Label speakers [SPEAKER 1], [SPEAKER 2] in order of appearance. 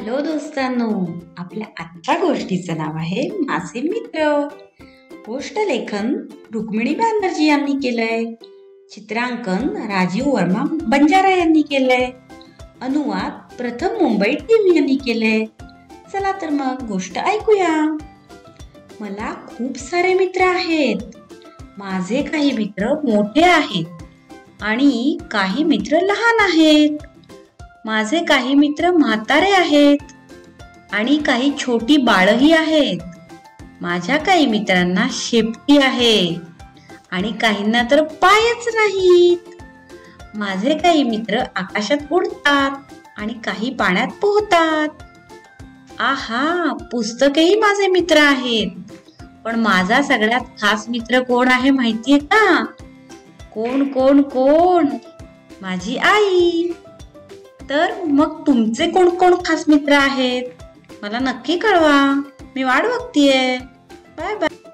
[SPEAKER 1] Hello दोस्तांनो, आपल्या आजच्या गोष्टीचं नाव आहे माझे मित्र. गोष्ट लेखन रुक्मिणी बॅनर्जी यांनी केलंय. चित्रांकन राजीव वर्मा बंजारा यांनी केलंय. अनुवाद प्रथम मुंबई टीव्ही यांनी केलंय. चला तर मग गोष्ट ऐकूया. मला खूप सारे मित्र आहेत. माझे काही मित्र मोठे आहेत आणि काही मित्र लहान आहेत. माझे काही मित्र म्हातारे आहेत आणि काही छोटी बाळही आहेत. माझ्या काही मित्रांना शेपटी आहे आणि काहींना तर पायच नाहीत. माझे काही मित्र आकाशात उडतात आणि काही पाण्यात पोहतात. आहा, पुस्तकेही माझे मित्र आहेत. पण माझा सगळ्यात खास मित्र कोण आहे माहितीये का? कोण कोण कोण? माझी आई. तर मग तुमचे कोण कोण खास मित्र आहेत? मला नक्की कळवा. मी वाट बघतीये. Bye bye.